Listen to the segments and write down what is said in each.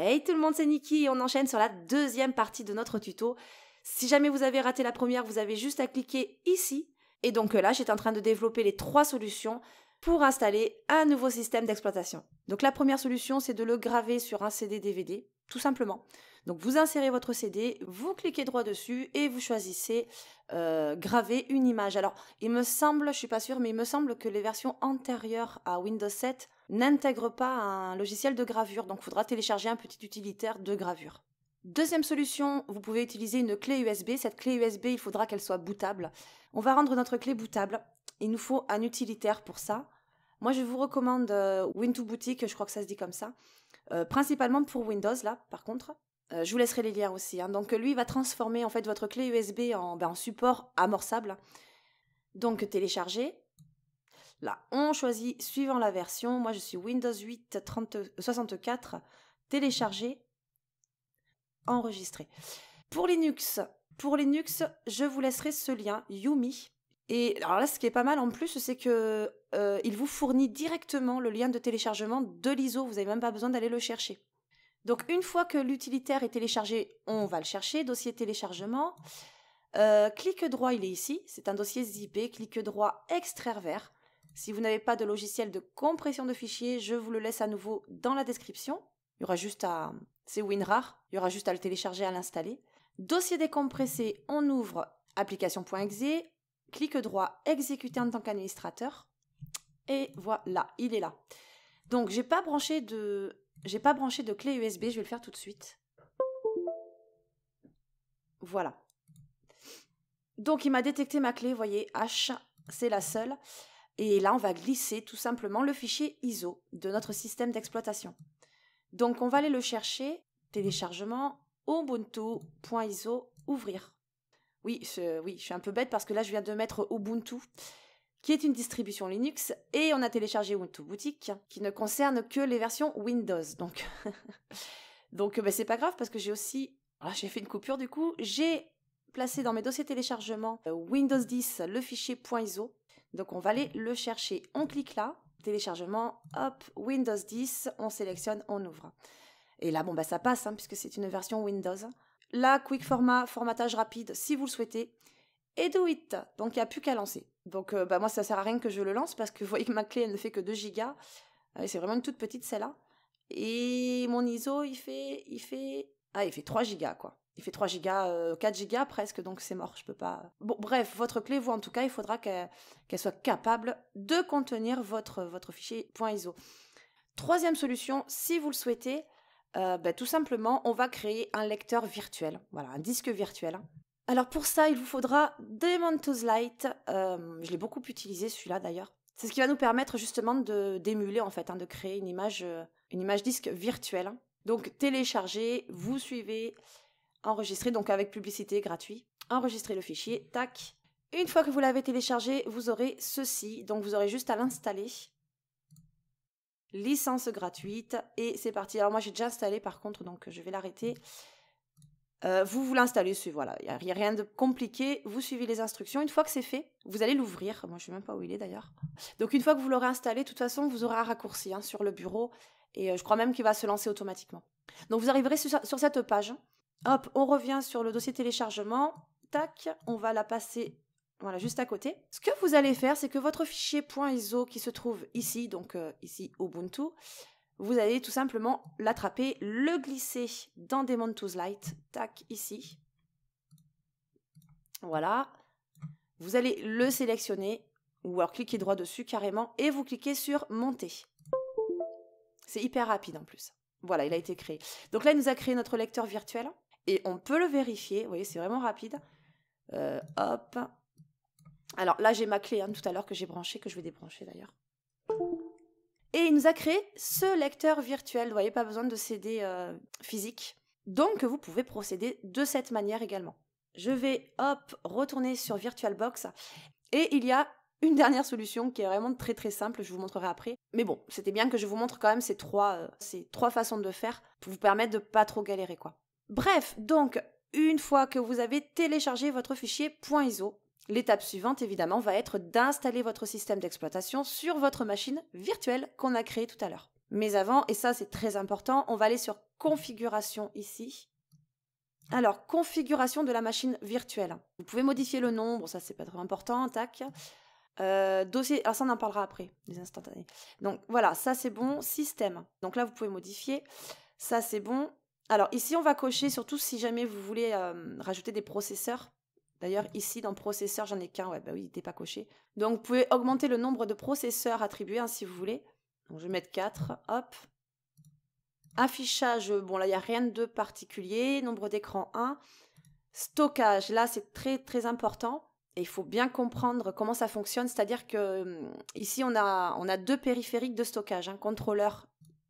Hey tout le monde, c'est Niki et on enchaîne sur la deuxième partie de notre tuto. Si jamais vous avez raté la première, vous avez juste à cliquer ici. Et donc là, j'étais en train de développer les 3 solutions pour installer un nouveau système d'exploitation. Donc la première solution, c'est de le graver sur un CD DVD, tout simplement. Donc vous insérez votre CD, vous cliquez droit dessus et vous choisissez graver une image. Alors il me semble, je suis pas sûre, mais il me semble que les versions antérieures à Windows 7 n'intègrent pas un logiciel de gravure, donc il faudra télécharger un petit utilitaire de gravure. Deuxième solution, vous pouvez utiliser une clé USB. Cette clé USB, il faudra qu'elle soit bootable. On va rendre notre clé bootable. Il nous faut un utilitaire pour ça. Moi, je vous recommande Win2Bootik, je crois que ça se dit comme ça. Principalement pour Windows, là, par contre. Je vous laisserai les liens aussi. Hein. Donc, lui, il va transformer en fait votre clé USB en support amorçable. Donc, télécharger. Là, on choisit suivant la version. Moi, je suis Windows 8 64. Télécharger. Enregistrer. Pour Linux, je vous laisserai ce lien, Yumi. Et alors là, ce qui est pas mal en plus, c'est que il vous fournit directement le lien de téléchargement de l'ISO. Vous n'avez même pas besoin d'aller le chercher. Donc, une fois que l'utilitaire est téléchargé, on va le chercher. Dossier téléchargement. Clic droit, il est ici. C'est un dossier zippé. Clic droit, extraire vers. Si vous n'avez pas de logiciel de compression de fichiers, je vous le laisse à nouveau dans la description. Il y aura juste à... C'est WinRAR. Il y aura juste à le télécharger, à l'installer. Dossier décompressé, on ouvre application.exe. Clic droit, exécuter en tant qu'administrateur. Et voilà, il est là. Donc, j'ai pas branché de clé USB, je vais le faire tout de suite. Voilà. Donc, il m'a détecté ma clé, vous voyez, H, c'est la seule. Et là, on va glisser tout simplement le fichier ISO de notre système d'exploitation. Donc, on va aller le chercher, téléchargement, ubuntu.iso, ouvrir. Oui, je suis un peu bête parce que là, je viens de mettre Ubuntu, qui est une distribution Linux, et on a téléchargé Win2Bootik, qui ne concerne que les versions Windows. Donc c'est pas grave parce que j'ai aussi... Voilà, j'ai fait une coupure du coup. J'ai placé dans mes dossiers téléchargement Windows 10 le fichier .iso. Donc on va aller le chercher. On clique là, téléchargement, hop, Windows 10, on sélectionne, on ouvre. Et là, ça passe, hein, puisque c'est une version Windows. Là, quick format, formatage rapide, si vous le souhaitez. Et do it. Donc, il n'y a plus qu'à lancer. Donc, moi, ça ne sert à rien que je le lance parce que vous voyez que ma clé, elle ne fait que 2 Go. C'est vraiment une toute petite, celle-là. Et mon ISO, il fait 3 Go, quoi. Il fait 3 Go, 4 Go presque, donc c'est mort, je peux pas... Bon, bref, votre clé, vous, en tout cas, il faudra qu'elle soit capable de contenir votre fichier .iso. Troisième solution, si vous le souhaitez, tout simplement, on va créer un lecteur virtuel. Voilà, un disque virtuel. Alors pour ça, il vous faudra Daemontos Lite. Je l'ai beaucoup utilisé, celui-là d'ailleurs. C'est ce qui va nous permettre justement d'émuler, en fait, de créer une image disque virtuelle. Donc télécharger, vous suivez, enregistrer, donc avec publicité gratuit. Enregistrer le fichier, tac. Une fois que vous l'avez téléchargé, vous aurez ceci. Donc vous aurez juste à l'installer. Licence gratuite et c'est parti. Alors moi j'ai déjà installé par contre, donc je vais l'arrêter. Vous l'installez, voilà, il n'y a rien de compliqué, vous suivez les instructions. Une fois que c'est fait, vous allez l'ouvrir. Moi je ne sais même pas où il est d'ailleurs. Donc une fois que vous l'aurez installé, de toute façon vous aurez un raccourci sur le bureau et je crois même qu'il va se lancer automatiquement. Donc vous arriverez sur cette page. Hop, on revient sur le dossier téléchargement. Tac, on va la passer... Voilà, juste à côté. Ce que vous allez faire, c'est que votre fichier .iso qui se trouve ici, donc ici Ubuntu, vous allez tout simplement l'attraper, le glisser dans Daemontos Lite, tac, ici. Voilà. Vous allez le sélectionner, ou alors cliquer droit dessus carrément, et vous cliquez sur Monter. C'est hyper rapide en plus. Voilà, il a été créé. Donc là, il nous a créé notre lecteur virtuel, et on peut le vérifier, vous voyez, c'est vraiment rapide. Hop. Alors là, j'ai ma clé tout à l'heure que j'ai branchée, que je vais débrancher d'ailleurs. Et il nous a créé ce lecteur virtuel. Vous voyez, pas besoin de CD physique. Donc, vous pouvez procéder de cette manière également. Je vais, retourner sur VirtualBox. Et il y a une dernière solution qui est vraiment très très simple. Je vous montrerai après. Mais bon, c'était bien que je vous montre quand même ces trois façons de faire pour vous permettre de pas trop galérer, quoi. Bref, donc, une fois que vous avez téléchargé votre fichier .iso, l'étape suivante, évidemment, va être d'installer votre système d'exploitation sur votre machine virtuelle qu'on a créée tout à l'heure. Mais avant, et ça c'est très important, on va aller sur configuration ici. Alors, configuration de la machine virtuelle. Vous pouvez modifier le nom, bon ça c'est pas très important, tac. Dossier, alors ça on en parlera après, les instantanés. Donc voilà, ça c'est bon, système. Donc là vous pouvez modifier, ça c'est bon. Alors ici on va cocher, surtout si jamais vous voulez rajouter des processeurs. D'ailleurs ici dans processeur j'en ai qu'un, ouais bah oui il n'était pas coché. Donc vous pouvez augmenter le nombre de processeurs attribués si vous voulez. Donc je vais mettre 4, hop. Affichage, bon là il n'y a rien de particulier, nombre d'écran 1. Stockage, là c'est très très important. Et il faut bien comprendre comment ça fonctionne, c'est-à-dire que ici on a deux périphériques de stockage, contrôleur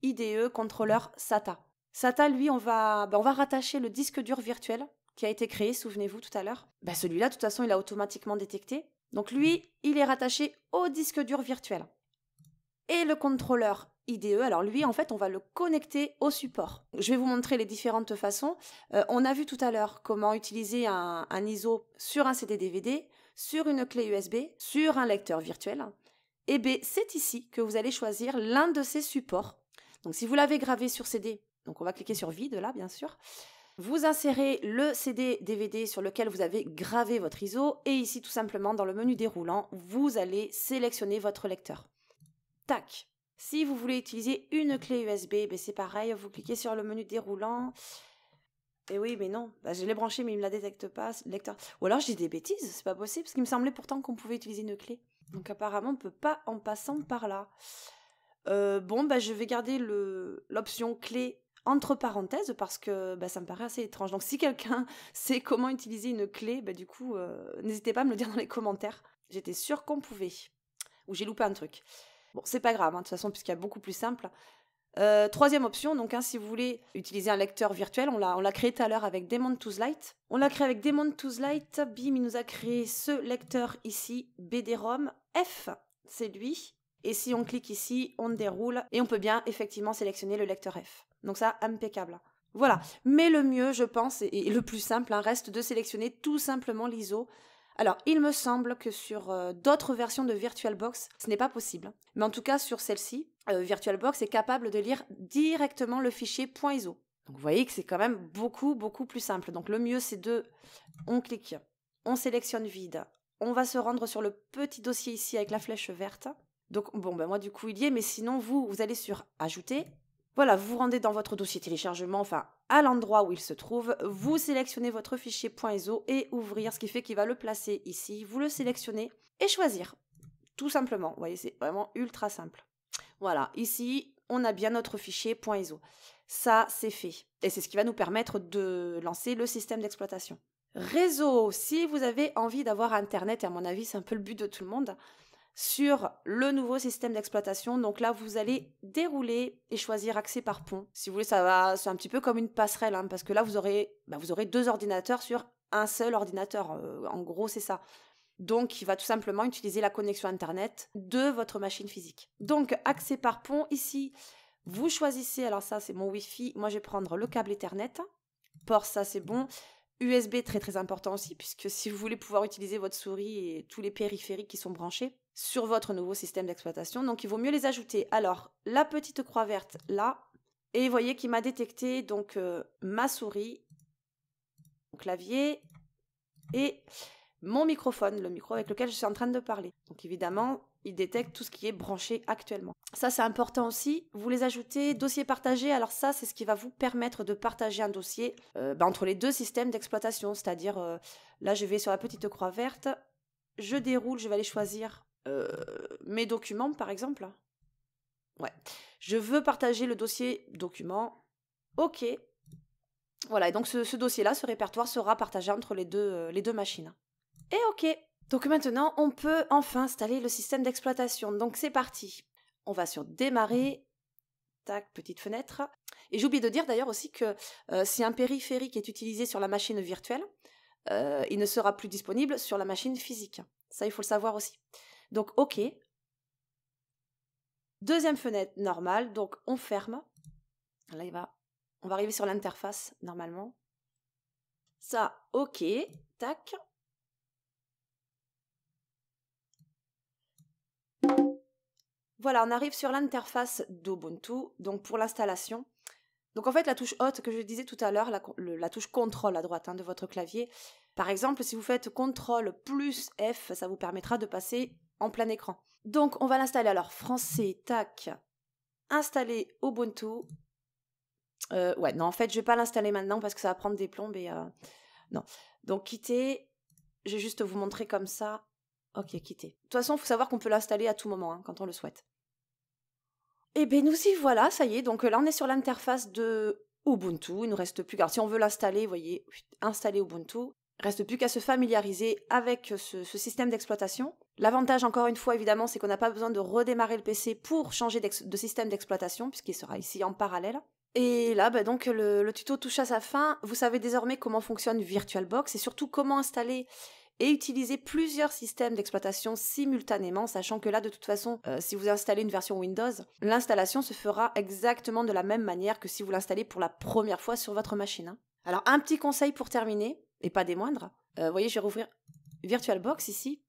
IDE, contrôleur SATA. SATA, lui, on va rattacher le disque dur virtuel qui a été créé, souvenez-vous tout à l'heure. Celui-là, de toute façon, il a automatiquement détecté. Donc lui, il est rattaché au disque dur virtuel. Et le contrôleur IDE, alors lui, en fait, on va le connecter au support. Je vais vous montrer les différentes façons. On a vu tout à l'heure comment utiliser un ISO sur un CD-DVD, sur une clé USB, sur un lecteur virtuel. Et bien, c'est ici que vous allez choisir l'un de ces supports. Donc, si vous l'avez gravé sur CD, donc on va cliquer sur vide là, bien sûr. Vous insérez le CD-DVD sur lequel vous avez gravé votre ISO et ici, tout simplement, dans le menu déroulant, vous allez sélectionner votre lecteur. Tac. Si vous voulez utiliser une clé USB, c'est pareil, vous cliquez sur le menu déroulant. Et oui, mais non, je l'ai branché, mais il ne me la détecte pas, le lecteur. Ou alors je dis des bêtises, c'est pas possible, parce qu'il me semblait pourtant qu'on pouvait utiliser une clé. Donc apparemment, on ne peut pas en passant par là. Je vais garder l'option clé entre parenthèses, parce que ça me paraît assez étrange. Donc si quelqu'un sait comment utiliser une clé, du coup, n'hésitez pas à me le dire dans les commentaires. J'étais sûre qu'on pouvait. Ou j'ai loupé un truc. Bon, c'est pas grave, de toute façon, puisqu'il y a beaucoup plus simple. Troisième option, donc si vous voulez utiliser un lecteur virtuel, on l'a créé tout à l'heure avec Daemon Tools Lite. On l'a créé avec Daemon Tools Lite, bim, il nous a créé ce lecteur ici, BD-ROM F, c'est lui. Et si on clique ici, on déroule, et on peut bien effectivement sélectionner le lecteur F. Donc ça, impeccable. Voilà, mais le mieux, je pense, et le plus simple, reste de sélectionner tout simplement l'ISO. Alors, il me semble que sur d'autres versions de VirtualBox, ce n'est pas possible. Mais en tout cas, sur celle-ci, VirtualBox est capable de lire directement le fichier .iso. Donc, vous voyez que c'est quand même beaucoup, beaucoup plus simple. Donc, le mieux, c'est on clique, on sélectionne vide. On va se rendre sur le petit dossier ici avec la flèche verte. Donc, moi, du coup, il y est. Mais sinon, vous allez sur Ajouter. Voilà, vous vous rendez dans votre dossier téléchargement, enfin à l'endroit où il se trouve, vous sélectionnez votre fichier .iso et ouvrir, ce qui fait qu'il va le placer ici, vous le sélectionnez et choisir, tout simplement. Vous voyez, c'est vraiment ultra simple. Voilà, ici, on a bien notre fichier .iso. Ça, c'est fait. Et c'est ce qui va nous permettre de lancer le système d'exploitation. Réseau, si vous avez envie d'avoir Internet, et à mon avis, c'est un peu le but de tout le monde, sur le nouveau système d'exploitation. Donc là, vous allez dérouler et choisir accès par pont. Si vous voulez, c'est un petit peu comme une passerelle, parce que là, vous aurez deux ordinateurs sur un seul ordinateur. En gros, c'est ça. Donc, il va tout simplement utiliser la connexion Internet de votre machine physique. Donc, accès par pont, ici, vous choisissez, alors ça, c'est mon Wi-Fi. Moi, je vais prendre le câble Ethernet. Port, ça, c'est bon. USB, très très important aussi, puisque si vous voulez pouvoir utiliser votre souris et tous les périphériques qui sont branchés sur votre nouveau système d'exploitation, donc il vaut mieux les ajouter. Alors, la petite croix verte là, et vous voyez qu'il m'a détecté donc ma souris, mon clavier et mon microphone, le micro avec lequel je suis en train de parler. Donc évidemment, il détecte tout ce qui est branché actuellement. Ça, c'est important aussi. Vous les ajoutez, dossier partagé. Alors ça, c'est ce qui va vous permettre de partager un dossier entre les deux systèmes d'exploitation. C'est-à-dire, là, je vais sur la petite croix verte, je déroule, je vais aller choisir mes documents, par exemple. Ouais. Je veux partager le dossier document. OK. Voilà, et donc ce dossier-là, ce répertoire sera partagé entre les deux machines. Et OK. Donc maintenant, on peut enfin installer le système d'exploitation. Donc c'est parti. On va sur Démarrer. Tac, petite fenêtre. Et j'ai oublié de dire d'ailleurs aussi que si un périphérique est utilisé sur la machine virtuelle, il ne sera plus disponible sur la machine physique. Ça, il faut le savoir aussi. Donc OK. Deuxième fenêtre normale. Donc on ferme. Là, on va arriver sur l'interface normalement. Ça, OK. Tac. Voilà, on arrive sur l'interface d'Ubuntu, donc pour l'installation. Donc en fait, la touche haute que je disais tout à l'heure, la touche contrôle à droite de votre clavier, par exemple, si vous faites CTRL plus F, ça vous permettra de passer en plein écran. Donc on va l'installer. Alors français, tac, installer Ubuntu. Ouais, non, en fait, je vais pas l'installer maintenant parce que ça va prendre des plombes et non. Donc quitter, je vais juste vous montrer comme ça. Ok, quitter. De toute façon, il faut savoir qu'on peut l'installer à tout moment quand on le souhaite. Et bien nous y voilà, ça y est, donc là on est sur l'interface de Ubuntu, il ne nous reste plus qu'à, si on veut l'installer, vous voyez, installer Ubuntu, il ne reste plus qu'à se familiariser avec ce système d'exploitation. L'avantage encore une fois évidemment c'est qu'on n'a pas besoin de redémarrer le PC pour changer de système d'exploitation puisqu'il sera ici en parallèle. Et là donc le tuto touche à sa fin, vous savez désormais comment fonctionne VirtualBox et surtout comment installer et utiliser plusieurs systèmes d'exploitation simultanément, sachant que là, de toute façon, si vous installez une version Windows, l'installation se fera exactement de la même manière que si vous l'installez pour la première fois sur votre machine. Alors, un petit conseil pour terminer, et pas des moindres, vous voyez, je vais rouvrir VirtualBox ici.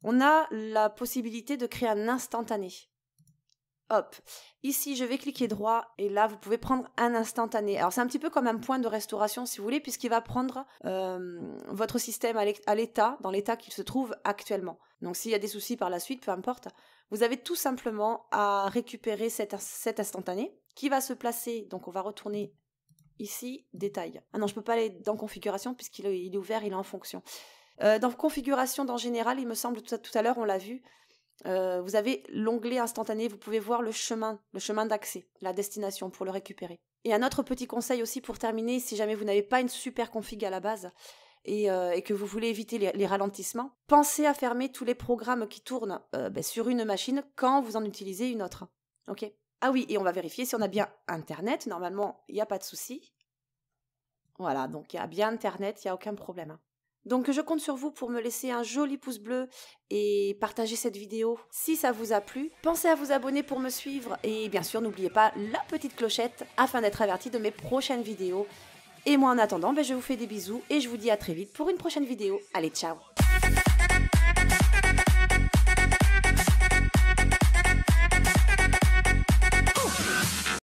On a la possibilité de créer un instantané. Hop, ici je vais cliquer droit et là vous pouvez prendre un instantané. Alors c'est un petit peu comme un point de restauration si vous voulez puisqu'il va prendre votre système à l'état, dans l'état qu'il se trouve actuellement. Donc s'il y a des soucis par la suite, peu importe, vous avez tout simplement à récupérer cet instantané qui va se placer, donc on va retourner ici, détail. Ah non, je ne peux pas aller dans configuration puisqu'il est ouvert, il est en fonction. Dans configuration, dans général, il me semble, tout à l'heure on l'a vu, vous avez l'onglet instantané, vous pouvez voir le chemin d'accès, la destination pour le récupérer. Et un autre petit conseil aussi pour terminer, si jamais vous n'avez pas une super config à la base et que vous voulez éviter les ralentissements, pensez à fermer tous les programmes qui tournent sur une machine quand vous en utilisez une autre. Ok ? Ah oui, et on va vérifier si on a bien Internet. Normalement, il n'y a pas de souci. Voilà, donc il y a bien Internet, il n'y a aucun problème. Donc je compte sur vous pour me laisser un joli pouce bleu et partager cette vidéo si ça vous a plu. Pensez à vous abonner pour me suivre et bien sûr n'oubliez pas la petite clochette afin d'être averti de mes prochaines vidéos. Et moi en attendant, je vous fais des bisous et je vous dis à très vite pour une prochaine vidéo. Allez, ciao!